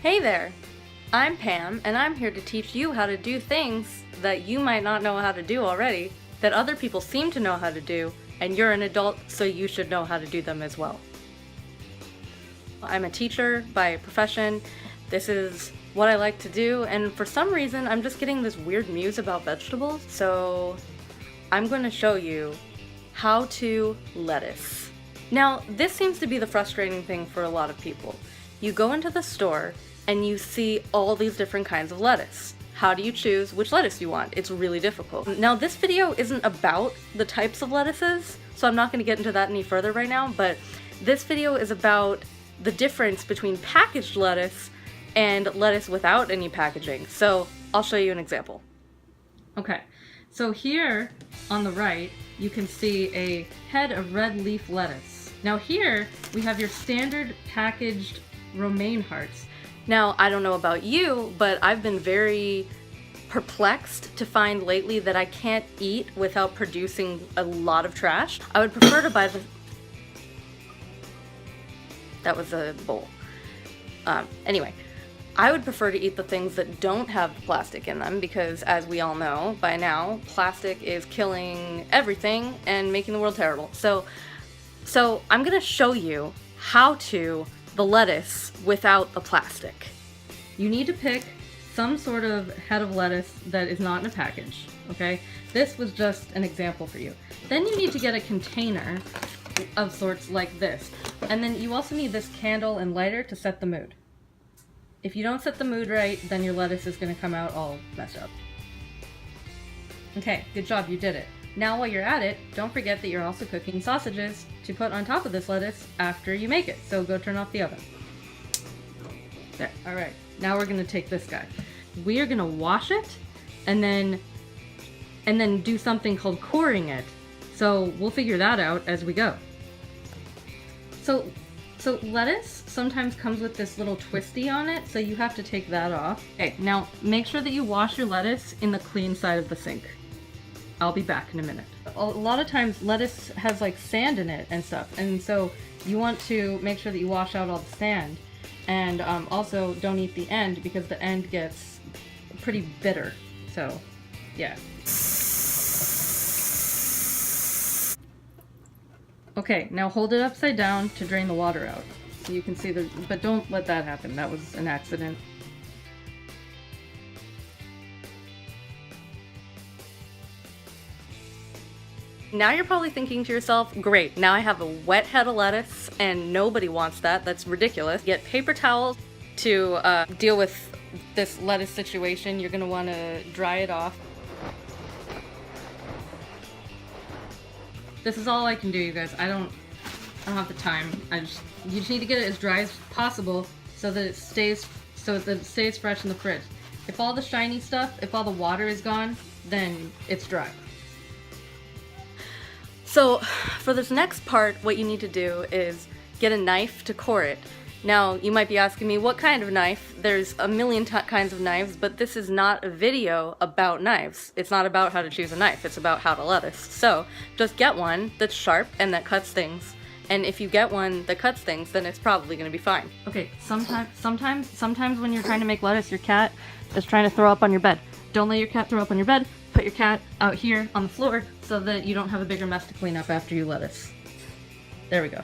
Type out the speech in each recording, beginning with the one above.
Hey there! I'm Pam, and I'm here to teach you how to do things that you might not know how to do already, that other people seem to know how to do, and you're an adult, so you should know how to do them as well. I'm a teacher by profession. This is what I like to do, and for some reason I'm just getting this weird muse about vegetables, so I'm going to show you how to lettuce. Now, this seems to be the frustrating thing for a lot of people. You go into the store and you see all these different kinds of lettuce. How do you choose which lettuce you want? It's really difficult. Now, this video isn't about the types of lettuces, so I'm not going to get into that any further right now, but this video is about the difference between packaged lettuce and lettuce without any packaging. So I'll show you an example. Okay, so here on the right, you can see a head of red leaf lettuce. Now here, we have your standard packaged romaine hearts. Now, I don't know about you, but I've been very perplexed to find lately that I can't eat without producing a lot of trash. I would prefer to buy the... That was a bowl. Anyway, I would prefer to eat the things that don't have the plastic in them because, as we all know by now, plastic is killing everything and making the world terrible. So I'm gonna show you how to the lettuce without the plastic. You need to pick some sort of head of lettuce that is not in a package, okay? This was just an example for you. Then you need to get a container of sorts like this. And then you also need this candle and lighter to set the mood. If you don't set the mood right, then your lettuce is gonna come out all messed up. Okay, good job, you did it. Now while you're at it, don't forget that you're also cooking sausages to put on top of this lettuce after you make it. So go turn off the oven. There, all right. Now we're gonna take this guy. We are gonna wash it and then do something called coring it. So we'll figure that out as we go. So lettuce sometimes comes with this little twisty on it, so you have to take that off. Okay, now make sure that you wash your lettuce in the clean side of the sink. I'll be back in a minute. A lot of times lettuce has like sand in it and stuff, and so you want to make sure that you wash out all the sand. And also don't eat the end because the end gets pretty bitter. So, yeah. Okay, now hold it upside down to drain the water out. So you can see but don't let that happen. That was an accident. Now you're probably thinking to yourself, great, now I have a wet head of lettuce and nobody wants that, that's ridiculous. Get paper towels to deal with this lettuce situation. You're gonna wanna dry it off. This is all I can do, you guys. I don't have the time. You just need to get it as dry as possible so that it stays fresh in the fridge. If all the shiny stuff, if all the water is gone, then it's dry. So for this next part, what you need to do is get a knife to core it. Now, you might be asking me, what kind of knife? There's a million kinds of knives, but this is not a video about knives. It's not about how to choose a knife, it's about how to lettuce. So just get one that's sharp and that cuts things. And if you get one that cuts things, then it's probably gonna be fine. Okay, sometimes when you're trying to make lettuce, your cat is trying to throw up on your bed. Don't let your cat throw up on your bed. Put your cat out here on the floor so that you don't have a bigger mess to clean up after you lettuce. There we go.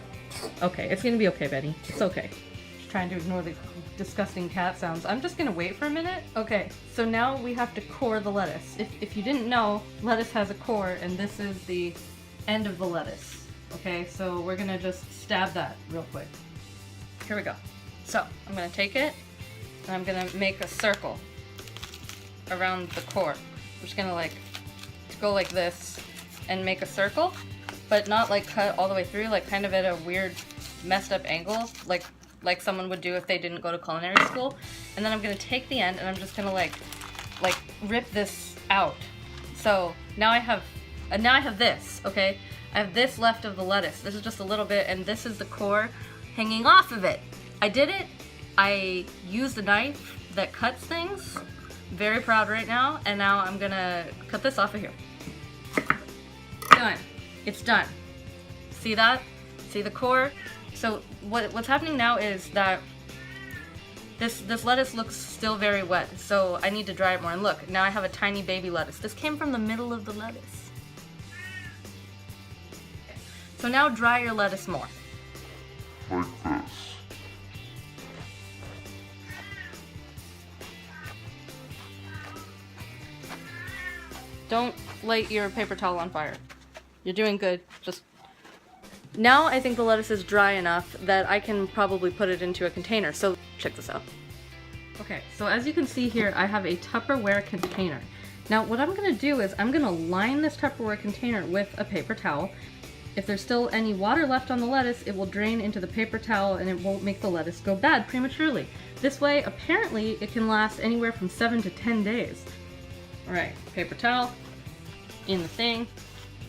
Okay, it's gonna be okay, Betty. It's okay. Just trying to ignore the disgusting cat sounds. I'm just gonna wait for a minute. Okay, so now we have to core the lettuce. If you didn't know, lettuce has a core, and this is the end of the lettuce. Okay, so we're gonna just stab that real quick. Here we go. So, I'm gonna take it, and I'm gonna make a circle around the core. I'm just gonna go like this and make a circle, but not like cut all the way through, like kind of at a weird messed up angle, like someone would do if they didn't go to culinary school. And then I'm gonna take the end and I'm just gonna like rip this out. So now I have this, okay? I have this left of the lettuce. This is just a little bit, and this is the core hanging off of it. I did it. I used a knife that cuts things. Very proud right now, and now I'm gonna cut this off of here. Done. It's done. See that? See the core? So what's happening now is that This lettuce looks still very wet, so I need to dry it more. And look, now I have a tiny baby lettuce. This came from the middle of the lettuce. So now dry your lettuce more. Like this. Don't light your paper towel on fire. You're doing good. Just now I think the lettuce is dry enough that I can probably put it into a container. So check this out. Okay, so as you can see here, I have a Tupperware container. Now what I'm gonna do is I'm gonna line this Tupperware container with a paper towel. If there's still any water left on the lettuce, it will drain into the paper towel and it won't make the lettuce go bad prematurely. This way, apparently, it can last anywhere from 7 to 10 days. Alright, paper towel in the thing.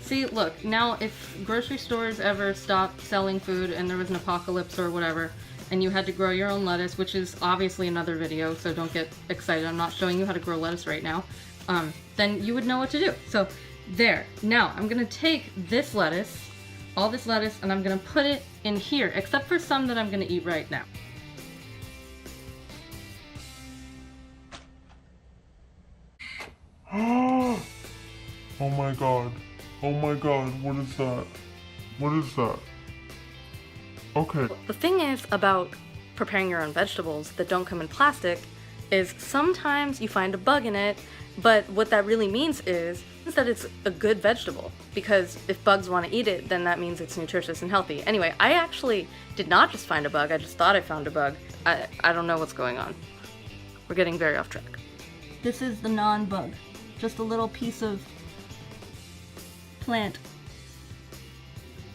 See, look, now if grocery stores ever stopped selling food and there was an apocalypse or whatever, and you had to grow your own lettuce, which is obviously another video, so don't get excited, I'm not showing you how to grow lettuce right now, then you would know what to do. So, there. Now, I'm gonna take this lettuce, all this lettuce, and I'm gonna put it in here, except for some that I'm gonna eat right now. Oh my god. Oh my god, what is that? What is that? Okay. The thing is about preparing your own vegetables that don't come in plastic is sometimes you find a bug in it, but what that really means is that it's a good vegetable, because if bugs want to eat it, then that means it's nutritious and healthy. Anyway, I actually did not just find a bug, I just thought I found a bug. I don't know what's going on. We're getting very off track. This is the non-bug. Just a little piece of plant.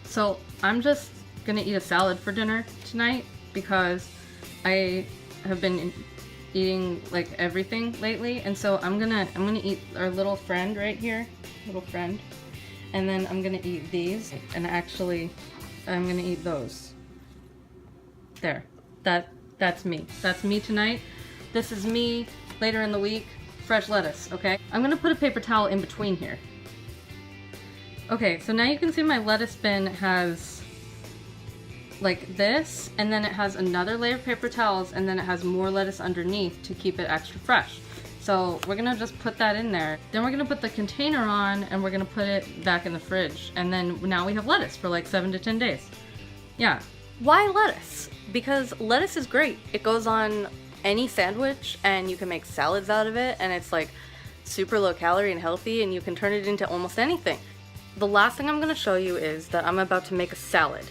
So I'm just gonna eat a salad for dinner tonight because I have been eating like everything lately, and so I'm gonna eat our little friend right here, little friend, and then I'm gonna eat these, and actually I'm gonna eat those. There, that's me. That's me tonight. This is me later in the week. Fresh lettuce, okay? I'm gonna put a paper towel in between here. Okay, so now you can see my lettuce bin has like this, and then it has another layer of paper towels, and then it has more lettuce underneath to keep it extra fresh. So we're gonna just put that in there. Then we're gonna put the container on, and we're gonna put it back in the fridge. And then now we have lettuce for like 7 to 10 days. Yeah. Why lettuce? Because lettuce is great. It goes on any sandwich, and you can make salads out of it, and it's like super low calorie and healthy, and you can turn it into almost anything. The last thing I'm gonna show you is that I'm about to make a salad.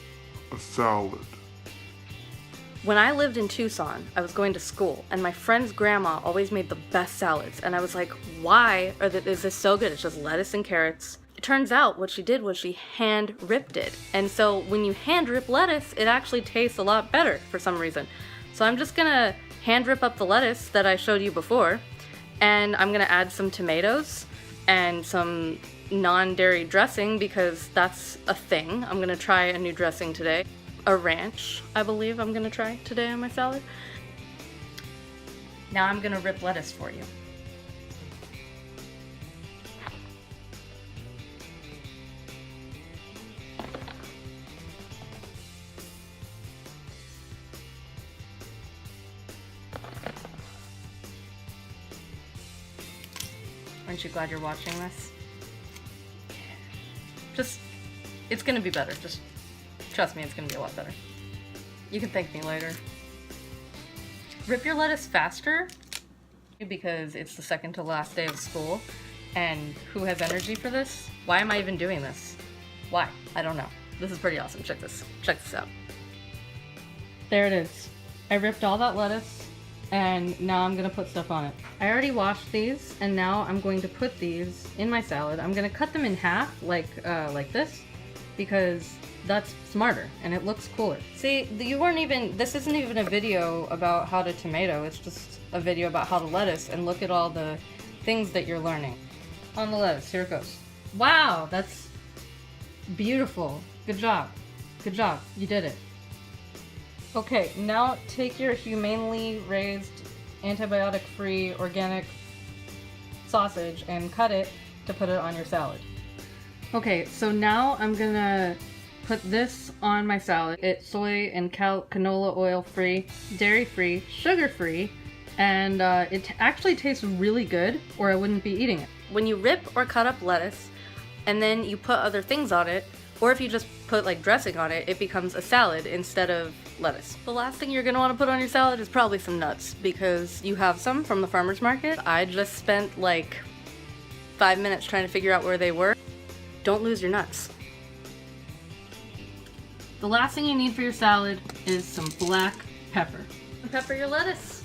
A salad. When I lived in Tucson, I was going to school, and my friend's grandma always made the best salads, and I was like, why is this so good? It's just lettuce and carrots. It turns out what she did was she hand ripped it, and so when you hand rip lettuce, it actually tastes a lot better for some reason. So I'm just gonna hand rip up the lettuce that I showed you before, and I'm gonna add some tomatoes and some non-dairy dressing because that's a thing. I'm gonna try a new dressing today. A ranch, I believe I'm gonna try today on my salad. Now I'm gonna rip lettuce for you. Aren't you glad you're watching this? It's gonna be better. Just trust me, it's gonna be a lot better. You can thank me later. Rip your lettuce faster because it's the second to last day of school, and who has energy for this? Why am I even doing this? Why? I don't know. This is pretty awesome. Check this out. There it is. I ripped all that lettuce, and now I'm gonna put stuff on it. I already washed these, and now I'm going to put these in my salad. I'm gonna cut them in half, like this, because that's smarter, and it looks cooler. See, this isn't even a video about how to tomato, it's just a video about how to lettuce, and look at all the things that you're learning. On the lettuce, here it goes. Wow, that's beautiful. Good job. Good job, you did it. Okay, now take your humanely raised, antibiotic-free, organic sausage and cut it to put it on your salad. Okay, so now I'm gonna put this on my salad. It's soy and canola oil free, dairy free, sugar free, and it actually tastes really good, or I wouldn't be eating it. When you rip or cut up lettuce and then you put other things on it, or if you just put like dressing on it, it becomes a salad instead of lettuce. The last thing you're gonna want to put on your salad is probably some nuts, because you have some from the farmer's market. I just spent like 5 minutes trying to figure out where they were. Don't lose your nuts. The last thing you need for your salad is some black pepper. Pepper your lettuce.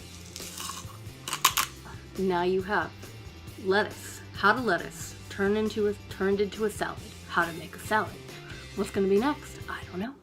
Now you have lettuce. How to lettuce turned into a salad. How to make a salad. What's gonna be next? I don't know.